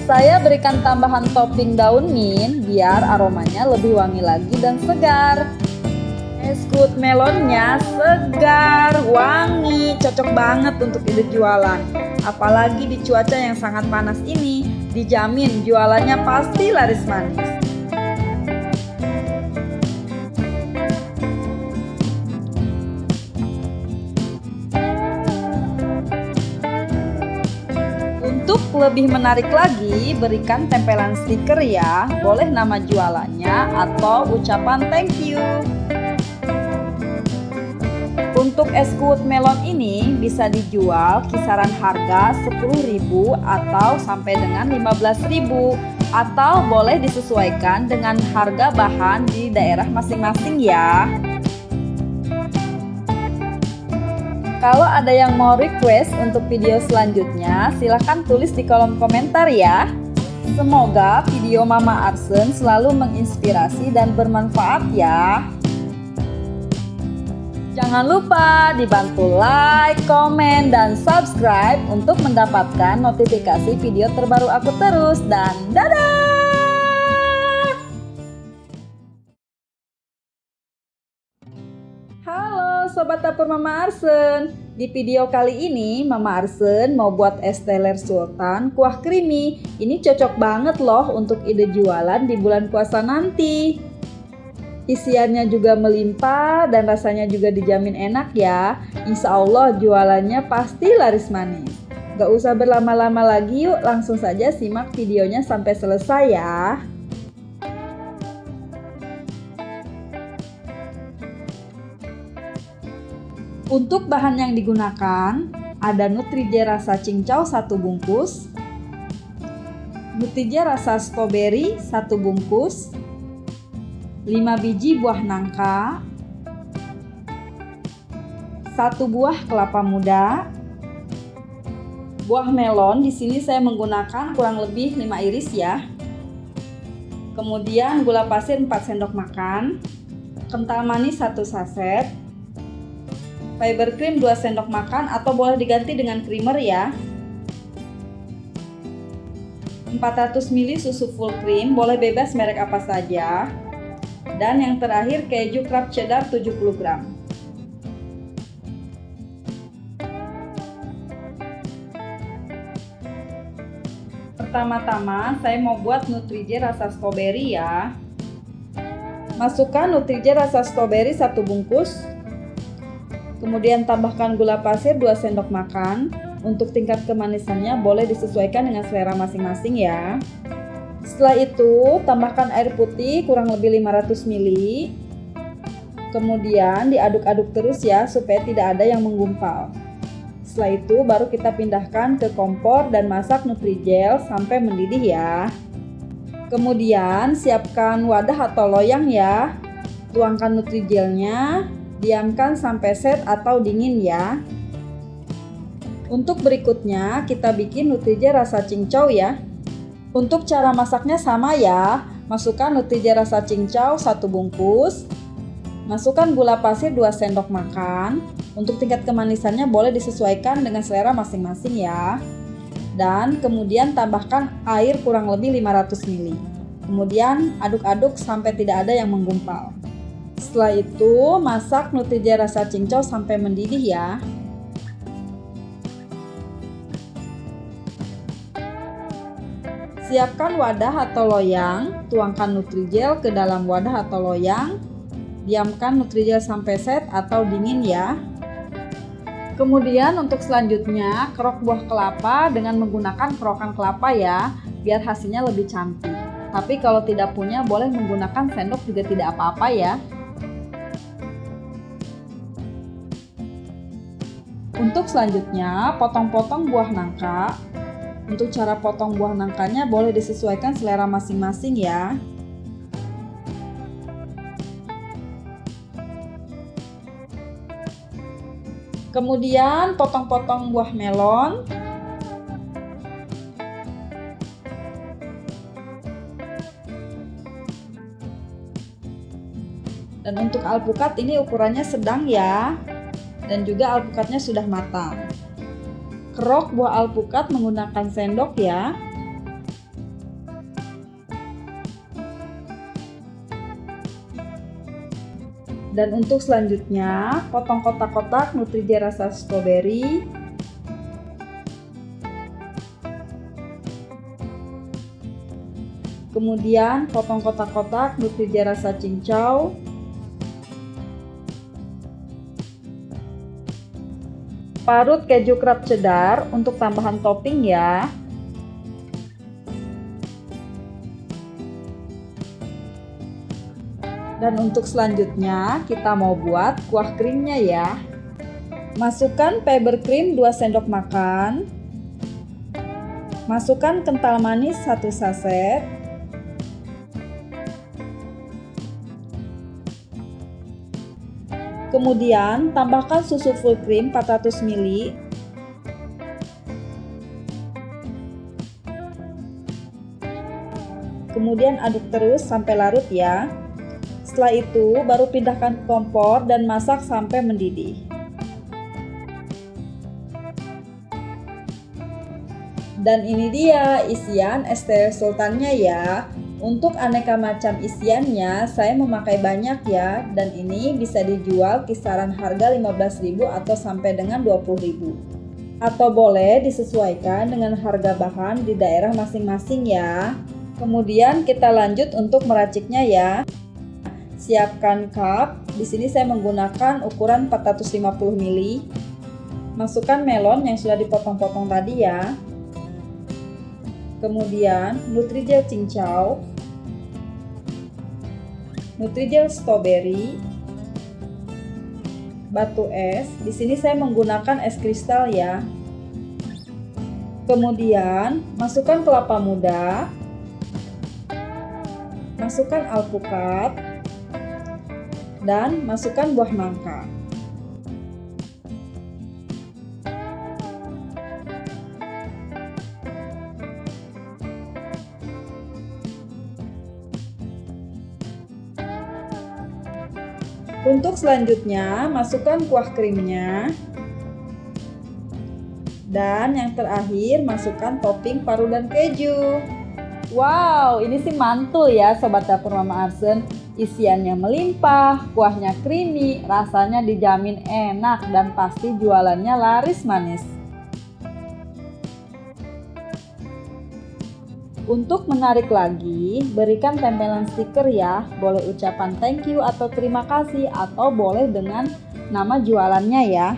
Saya berikan tambahan topping daun mint biar aromanya lebih wangi lagi dan segar. Es kuwut melonnya segar, wangi, cocok banget untuk ide jualan. Apalagi di cuaca yang sangat panas ini, dijamin jualannya pasti laris manis. Untuk lebih menarik lagi, berikan tempelan stiker ya, boleh nama jualannya atau ucapan thank you. Untuk es kuwut melon ini bisa dijual kisaran harga 10.000 atau sampai dengan 15.000, atau boleh disesuaikan dengan harga bahan di daerah masing-masing ya. Kalau ada yang mau request untuk video selanjutnya, silahkan tulis di kolom komentar ya. Semoga video Mama Arsen selalu menginspirasi dan bermanfaat ya. Jangan lupa dibantu like, komen, dan subscribe untuk mendapatkan notifikasi video terbaru aku terus. Dan dadah! Halo Sobat Dapur Mama Arsen. Di video kali ini Mama Arsen mau buat es teler sultan kuah creamy. Ini cocok banget loh untuk ide jualan di bulan puasa nanti. Isiannya juga melimpah dan rasanya juga dijamin enak ya. Insya Allah jualannya pasti laris manis. Gak usah berlama-lama lagi, yuk langsung saja simak videonya sampai selesai ya. Untuk bahan yang digunakan ada Nutrijel rasa cincau 1 bungkus, Nutrijel rasa stroberi 1 bungkus, 5 biji buah nangka, 1 buah kelapa muda, buah melon. Di sini saya menggunakan kurang lebih 5 iris ya. Kemudian gula pasir 4 sendok makan, kental manis 1 saset, fiber cream 2 sendok makan atau boleh diganti dengan creamer ya. 400 ml susu full cream, boleh bebas merek apa saja. Dan yang terakhir keju Kraft cheddar 70 gram. Pertama-tama saya mau buat Nutrijel rasa stroberi ya. Masukkan Nutrijel rasa stroberi 1 bungkus. Kemudian tambahkan gula pasir 2 sendok makan. Untuk tingkat kemanisannya boleh disesuaikan dengan selera masing-masing ya. Setelah itu tambahkan air putih kurang lebih 500 ml. Kemudian diaduk-aduk terus ya supaya tidak ada yang menggumpal. Setelah itu baru kita pindahkan ke kompor dan masak Nutrijel sampai mendidih ya. Kemudian siapkan wadah atau loyang ya. Tuangkan Nutrijelnya, diamkan sampai set atau dingin ya. Untuk berikutnya kita bikin Nutrijel rasa cincau ya. Untuk cara masaknya sama ya, masukkan Nutrijel rasa cincau 1 bungkus, masukkan gula pasir 2 sendok makan, untuk tingkat kemanisannya boleh disesuaikan dengan selera masing-masing ya. Dan kemudian tambahkan air kurang lebih 500 ml. Kemudian aduk-aduk sampai tidak ada yang menggumpal. Setelah itu masak Nutrijel rasa cincau sampai mendidih ya. Siapkan wadah atau loyang, tuangkan Nutrijel ke dalam wadah atau loyang, diamkan Nutrijel sampai set atau dingin ya. Kemudian untuk selanjutnya kerok buah kelapa dengan menggunakan kerokan kelapa ya, biar hasilnya lebih cantik. Tapi kalau tidak punya boleh menggunakan sendok juga tidak apa-apa ya. Untuk selanjutnya potong-potong buah nangka. Untuk cara potong buah nangkanya boleh disesuaikan selera masing-masing ya. Kemudian potong-potong buah melon. Dan untuk alpukat ini ukurannya sedang ya. Dan juga alpukatnya sudah matang. Kerok buah alpukat menggunakan sendok ya. Dan untuk selanjutnya, potong kotak-kotak Nutrijel rasa stroberi. Kemudian potong kotak-kotak Nutrijel rasa cincau. Parut keju kerap cheddar untuk tambahan topping ya. Dan untuk selanjutnya kita mau buat kuah krimnya ya. Masukkan Fiber Cream 2 sendok makan. Masukkan kental manis 1 saset. Kemudian tambahkan susu full cream 400 ml. Kemudian aduk terus sampai larut ya. Setelah itu baru pindahkan ke kompor dan masak sampai mendidih. Dan ini dia isian es teler sultannya ya. Untuk aneka macam isiannya saya memakai banyak ya. Dan ini bisa dijual kisaran harga 15.000 atau sampai dengan 20.000. Atau boleh disesuaikan dengan harga bahan di daerah masing-masing ya. Kemudian kita lanjut untuk meraciknya ya. Siapkan cup. Di sini saya menggunakan ukuran 450 ml. Masukkan melon yang sudah dipotong-potong tadi ya. Kemudian Nutrijel cincau, Nutrijel stroberi, batu es. Di sini saya menggunakan es kristal ya. Kemudian masukkan kelapa muda, masukkan alpukat, dan masukkan buah nangka. Untuk selanjutnya masukkan kuah krimnya. Dan yang terakhir masukkan topping paru dan keju. Wow, ini sih mantul ya Sobat Dapur Mama Arsen. Isiannya melimpah, kuahnya creamy, rasanya dijamin enak dan pasti jualannya laris manis. Untuk menarik lagi, berikan tempelan stiker ya. Boleh ucapan thank you atau terima kasih atau boleh dengan nama jualannya ya.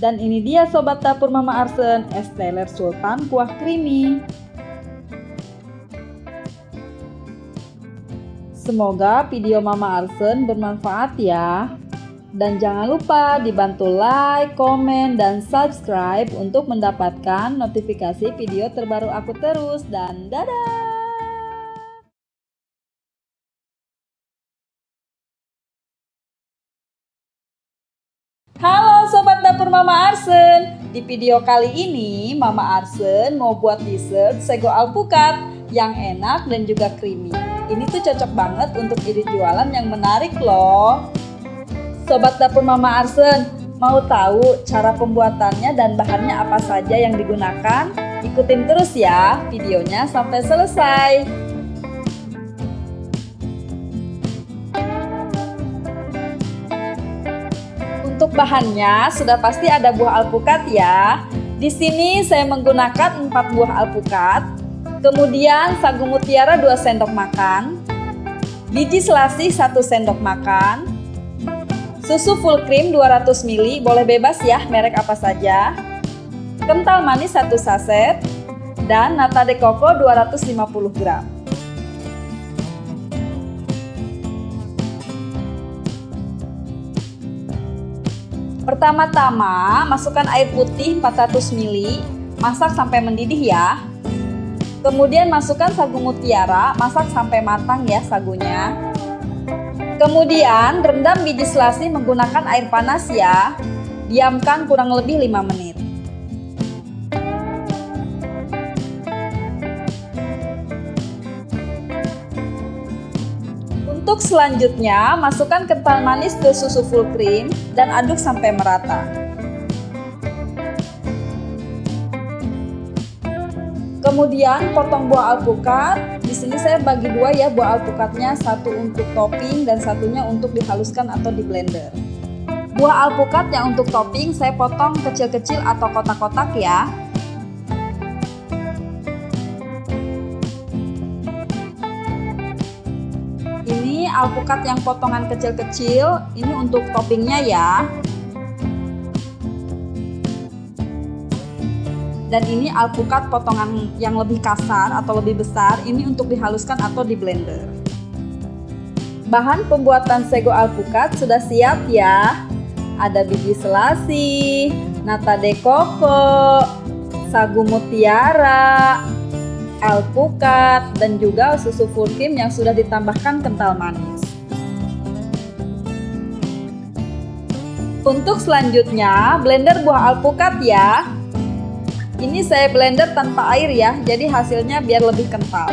Dan ini dia Sobat Dapur Mama Arsen, es teler sultan kuah creamy. Semoga video Mama Arsen bermanfaat ya. Dan jangan lupa dibantu like, komen, dan subscribe untuk mendapatkan notifikasi video terbaru aku terus. Dan dadah! Halo Sobat Dapur Mama Arsen. Di video kali ini Mama Arsen mau buat dessert sego alpukat yang enak dan juga creamy. Ini tuh cocok banget untuk ide jualan yang menarik loh. Sobat Dapur Mama Arsen, mau tahu cara pembuatannya dan bahannya apa saja yang digunakan? Ikutin terus ya videonya sampai selesai. Untuk bahannya sudah pasti ada buah alpukat ya. Di sini saya menggunakan 4 buah alpukat. Kemudian sagu mutiara 2 sendok makan, biji selasih 1 sendok makan, susu full cream 200 ml, boleh bebas ya merek apa saja, kental manis 1 saset, dan nata de coco 250 gram. Pertama-tama masukkan air putih 400 ml, masak sampai mendidih ya. Kemudian masukkan sagu mutiara, masak sampai matang ya sagunya. Kemudian rendam biji selasih menggunakan air panas ya. Diamkan kurang lebih 5 menit. Untuk Untuk selanjutnya, masukkan kental manis ke susu full cream dan aduk sampai merata. Kemudian potong buah alpukat. Di sini saya bagi dua ya buah alpukatnya, satu untuk topping dan satunya untuk dihaluskan atau di blender. Buah alpukat yang untuk topping saya potong kecil-kecil atau kotak-kotak ya. Ini alpukat yang potongan kecil-kecil, ini untuk toppingnya ya. Dan ini alpukat potongan yang lebih kasar atau lebih besar, ini untuk dihaluskan atau di blender. Bahan pembuatan sago alpukat sudah siap ya. Ada biji selasi, nata de coco, sagu mutiara, alpukat, dan juga susu full cream yang sudah ditambahkan kental manis. Untuk selanjutnya, blender buah alpukat ya. Ini saya blender tanpa air ya, jadi hasilnya biar lebih kental.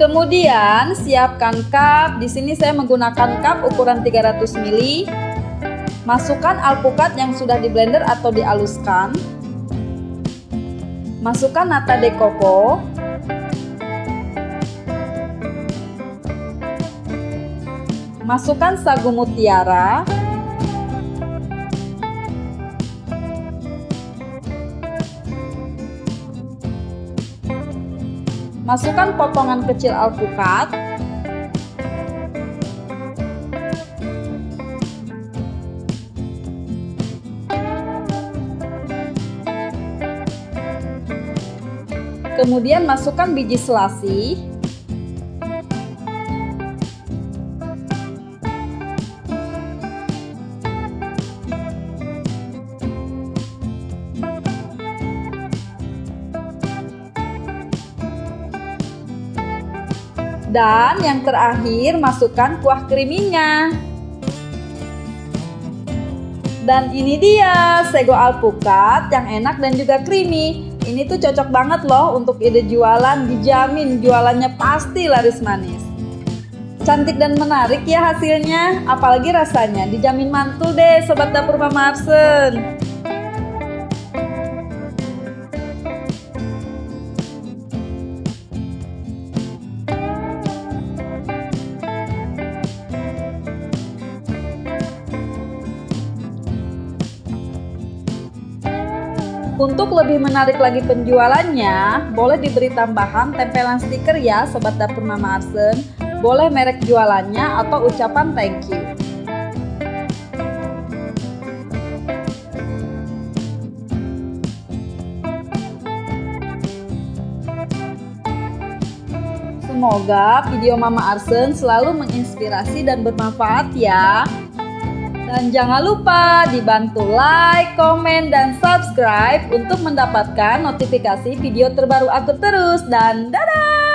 Kemudian siapkan cup. Di sini saya menggunakan cup ukuran 300 ml. Masukkan alpukat yang sudah di blender atau dihaluskan. Masukkan nata de coco. Masukkan sagu mutiara. Masukkan potongan kecil alpukat. Kemudian masukkan biji selasi. Dan yang terakhir, masukkan kuah creamy-nya. Dan ini dia sago alpukat yang enak dan juga creamy. Ini tuh cocok banget loh untuk ide jualan, dijamin jualannya pasti laris manis. Cantik dan menarik ya hasilnya, apalagi rasanya, dijamin mantul deh Sobat Dapur Mama Arsen. Untuk lebih menarik lagi penjualannya, boleh diberi tambahan tempelan stiker ya Sobat Dapur Mama Arsen. Boleh merek jualannya atau ucapan thank you. Semoga video Mama Arsen selalu menginspirasi dan bermanfaat ya. Dan jangan lupa dibantu like, komen, dan subscribe untuk mendapatkan notifikasi video terbaru aku terus. Dan dadah!